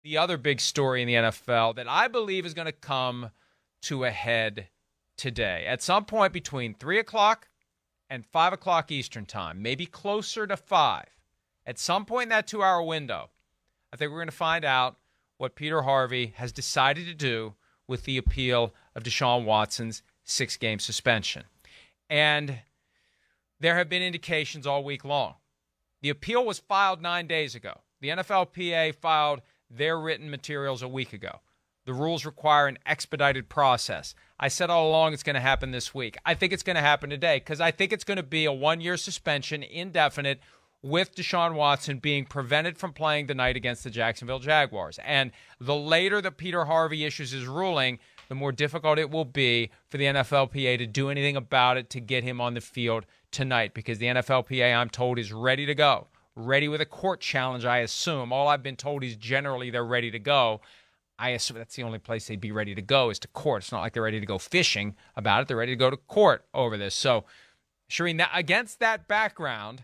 the other big story in the NFL that I believe is going to come to a head today. At some point between 3 o'clock and 5 o'clock Eastern time, maybe closer to 5. At some point in that 2-hour window, I think we're going to find out what Peter Harvey has decided to do with the appeal of Deshaun Watson's 6-game suspension. And there have been indications all week long. The appeal was filed 9 days ago. The NFLPA filed their written materials a week ago. The rules require an expedited process. I said all along it's going to happen this week. I think it's going to happen today because I think it's going to be a 1-year suspension, indefinite, with Deshaun Watson being prevented from playing tonight against the Jacksonville Jaguars. And the later that Peter Harvey issues his ruling, the more difficult it will be for the NFLPA to do anything about it to get him on the field tonight, because the NFLPA, I'm told, is ready to go. Ready with a court challenge, I assume. All I've been told is generally they're ready to go. I assume that's the only place they'd be ready to go is to court. It's not like they're ready to go fishing about it. They're ready to go to court over this. So, Charean, against that background,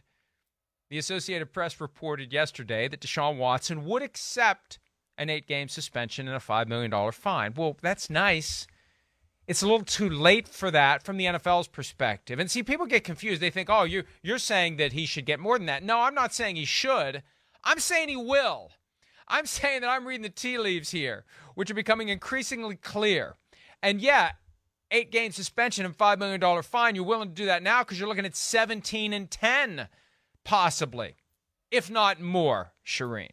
the Associated Press reported yesterday that Deshaun Watson would accept an 8-game suspension and a $5 million fine. Well, that's nice. It's a little too late for that from the NFL's perspective. And see, people get confused. They think, oh, you're saying that he should get more than that. No, I'm not saying he should. I'm saying he will. I'm saying that I'm reading the tea leaves here, which are becoming increasingly clear. And yeah, 8-game suspension and $5 million fine, you're willing to do that now because you're looking at 17 and 10, possibly, if not more, Charean.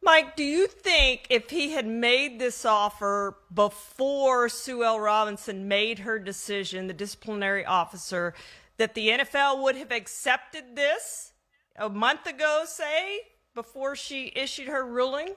Mike, do you think if he had made this offer before Sue L. Robinson made her decision, the disciplinary officer, that the NFL would have accepted this a month ago, say, before she issued her ruling?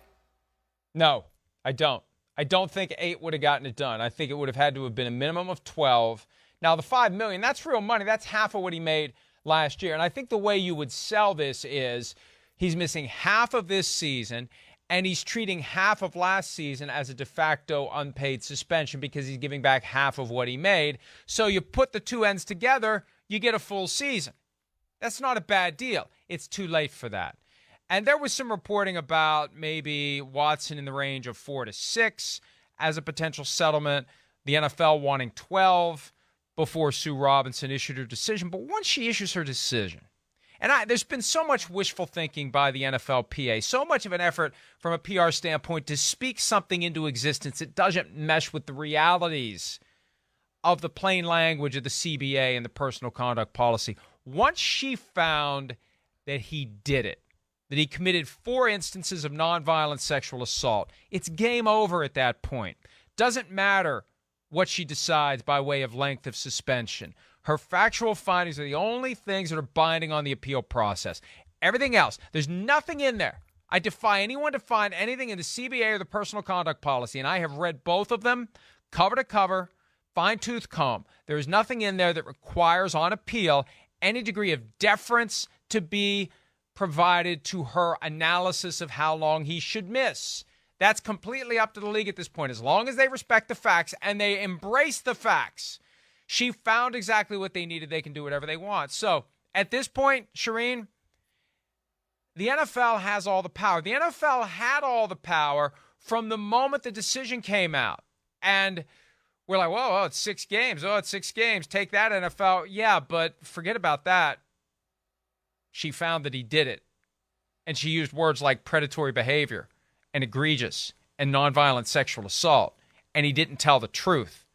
No, I don't. I don't think 8 would have gotten it done. I think it would have had to have been a minimum of 12. Now, the $5 million, that's real money. That's half of what he made last year. And I think the way you would sell this is he's missing half of this season, and he's treating half of last season as a de facto unpaid suspension because he's giving back half of what he made. So you put the two ends together, you get a full season. That's not a bad deal. It's too late for that. And there was some reporting about maybe Watson in the range of 4 to 6 as a potential settlement, the NFL wanting 12 before Sue Robinson issued her decision. But once she issues her decision, and there's been so much wishful thinking by the NFLPA, so much of an effort from a PR standpoint to speak something into existence that doesn't mesh with the realities of the plain language of the CBA and the personal conduct policy. Once she found that he did it, that he committed 4 instances of nonviolent sexual assault, it's game over at that point. Doesn't matter what she decides by way of length of suspension. Her factual findings are the only things that are binding on the appeal process. Everything else, there's nothing in there. I defy anyone to find anything in the CBA or the personal conduct policy, and I have read both of them cover to cover, fine-tooth comb. There is nothing in there that requires on appeal any degree of deference to be provided to her analysis of how long he should miss. That's completely up to the league at this point. As long as they respect the facts and they embrace the facts, she found exactly what they needed. They can do whatever they want. So at this point, Charean, the NFL has all the power. The NFL had all the power from the moment the decision came out. And we're like, whoa, it's 6 games. Oh, it's 6 games. Take that, NFL. Yeah, but forget about that. She found that he did it. And she used words like predatory behavior and egregious and nonviolent sexual assault. And he didn't tell the truth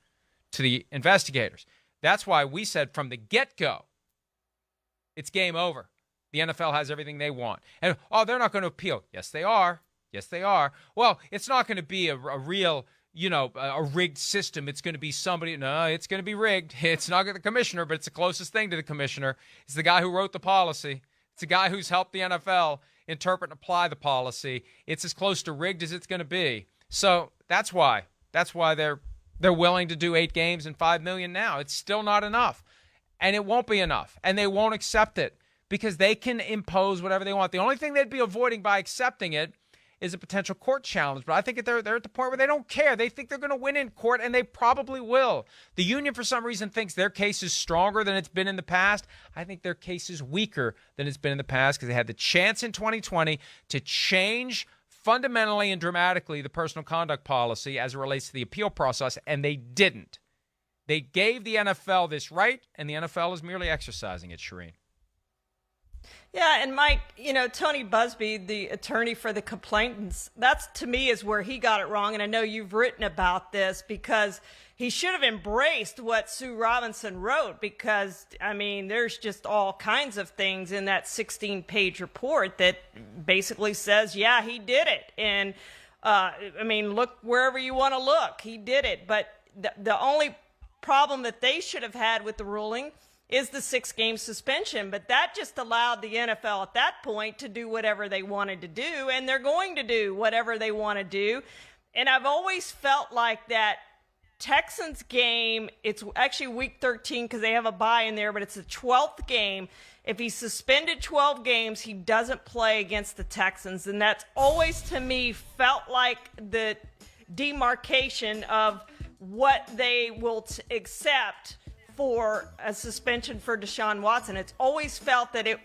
to the investigators. That's why we said from the get-go, it's game over. The NFL has everything they want. And, oh, they're not going to appeal. Yes, they are. Yes, they are. Well, it's not going to be a real, a rigged system. It's going to be somebody. No, it's going to be rigged. It's not the commissioner, but it's the closest thing to the commissioner. It's the guy who wrote the policy. It's the guy who's helped the NFL interpret and apply the policy. It's as close to rigged as it's going to be. So that's why. That's why they're willing to do 8 games and $5 million now. It's still not enough. And it won't be enough. And they won't accept it because they can impose whatever they want. The only thing they'd be avoiding by accepting it is a potential court challenge. But I think they're at the point where they don't care. They think they're going to win in court, and they probably will. The union, for some reason, thinks their case is stronger than it's been in the past. I think their case is weaker than it's been in the past because they had the chance in 2020 to change fundamentally and dramatically the personal conduct policy as it relates to the appeal process, and they didn't. They gave the NFL this right, and the NFL is merely exercising it, Charean. Yeah, and Mike, Tony Busby, the attorney for the complainants, that's to me is where he got it wrong. And I know you've written about this because he should have embraced what Sue Robinson wrote because, there's just all kinds of things in that 16-page report that basically says, yeah, he did it. And, look wherever you want to look. He did it. But the only problem that they should have had with the ruling is the 6-game suspension. But that just allowed the NFL at that point to do whatever they wanted to do, and they're going to do whatever they want to do. And I've always felt like that Texans game, it's actually week 13 because they have a bye in there, but it's the 12th game. If he's suspended 12 games, he doesn't play against the Texans. And that's always, to me, felt like the demarcation of what they will accept for a suspension for Deshaun Watson. It's always felt that it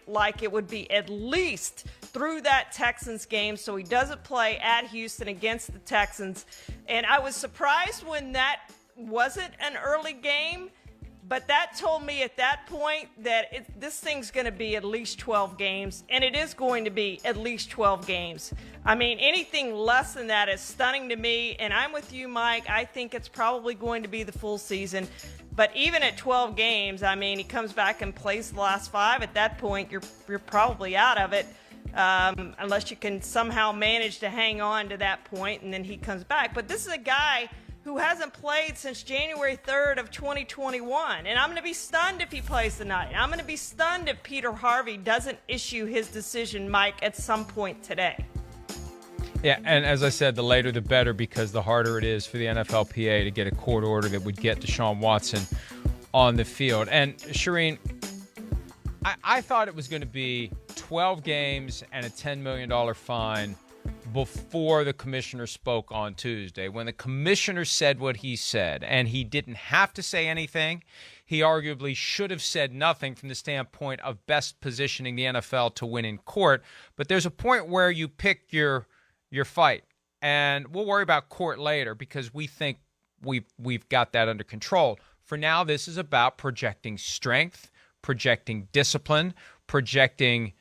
would be at least through that Texans game so he doesn't play at Houston against the Texans. And I was surprised when that wasn't an early game, but that told me at that point that this thing's going to be at least 12 games, and it is going to be at least 12 games. Anything less than that is stunning to me, and I'm with you, Mike. I think it's probably going to be the full season. But even at 12 games, he comes back and plays the last 5. At that point, you're probably out of it, unless you can somehow manage to hang on to that point, and then he comes back. But this is a guy who hasn't played since January 3rd of 2021. And I'm going to be stunned if he plays tonight. I'm going to be stunned if Peter Harvey doesn't issue his decision, Mike, at some point today. Yeah, and as I said, the later the better, because the harder it is for the NFLPA to get a court order that would get Deshaun Watson on the field. And, Charean, I thought it was going to be 12 games and a $10 million fine before the commissioner spoke on Tuesday. When the commissioner said what he said, and he didn't have to say anything, he arguably should have said nothing from the standpoint of best positioning the NFL to win in court. But there's a point where you pick your fight, and we'll worry about court later because we think we've got that under control. For now, this is about projecting strength, projecting discipline, projecting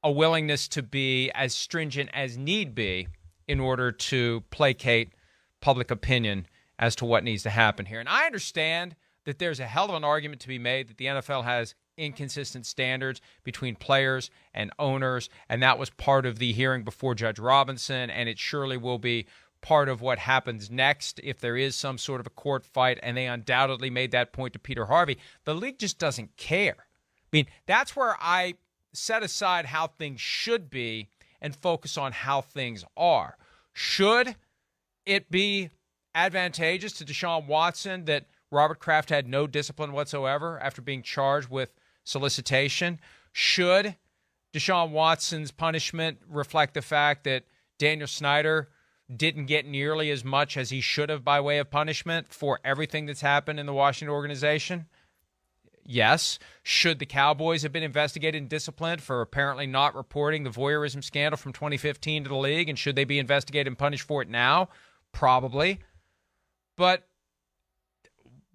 a willingness to be as stringent as need be in order to placate public opinion as to what needs to happen here. And I understand that there's a hell of an argument to be made that the NFL has inconsistent standards between players and owners, and that was part of the hearing before Judge Robinson, and it surely will be part of what happens next if there is some sort of a court fight, and they undoubtedly made that point to Peter Harvey. The league just doesn't care. That's where I set aside how things should be and focus on how things are. Should it be advantageous to Deshaun Watson that Robert Kraft had no discipline whatsoever after being charged with solicitation? Should Deshaun Watson's punishment reflect the fact that Daniel Snyder didn't get nearly as much as he should have by way of punishment for everything that's happened in the Washington organization? Yes. Should the Cowboys have been investigated and disciplined for apparently not reporting the voyeurism scandal from 2015 to the league? And should they be investigated and punished for it now? Probably. But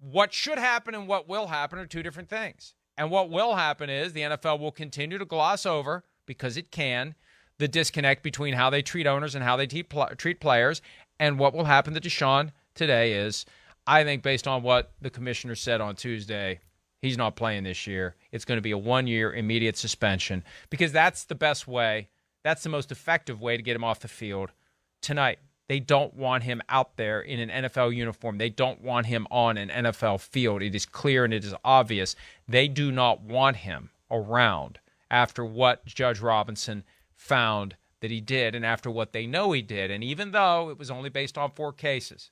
what should happen and what will happen are two different things. And what will happen is the NFL will continue to gloss over, because it can, the disconnect between how they treat owners and how they treat players. And what will happen to Deshaun today is, I think based on what the commissioner said on Tuesday, he's not playing this year. It's going to be a 1-year immediate suspension, because that's the best way, that's the most effective way to get him off the field tonight. They don't want him out there in an NFL uniform. They don't want him on an NFL field. It is clear and it is obvious. They do not want him around after what Judge Robinson found that he did and after what they know he did. And even though it was only based on 4 cases,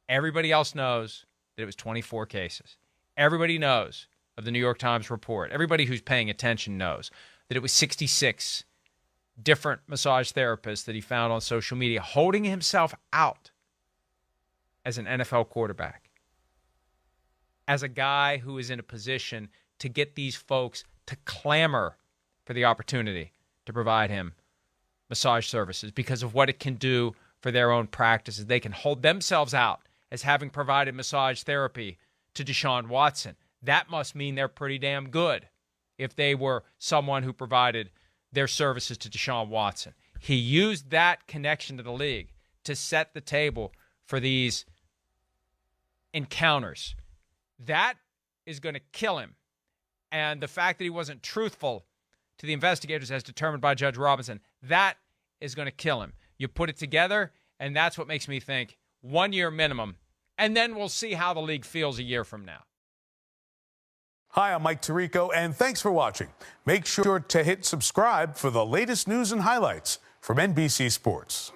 everybody else knows that it was 24 cases. Everybody knows of the New York Times report. Everybody who's paying attention knows that it was 66 different massage therapists that he found on social media holding himself out as an NFL quarterback, as a guy who is in a position to get these folks to clamor for the opportunity to provide him massage services because of what it can do for their own practices. They can hold themselves out as having provided massage therapy to Deshaun Watson. That must mean they're pretty damn good if they were someone who provided their services to Deshaun Watson. He used that connection to the league to set the table for these encounters. That is going to kill him. And the fact that he wasn't truthful to the investigators as determined by Judge Robinson, that is going to kill him. You put it together, and that's what makes me think 1 year minimum, and then we'll see how the league feels a year from now. Hi, I'm Mike Tirico, and thanks for watching. Make sure to hit subscribe for the latest news and highlights from NBC Sports.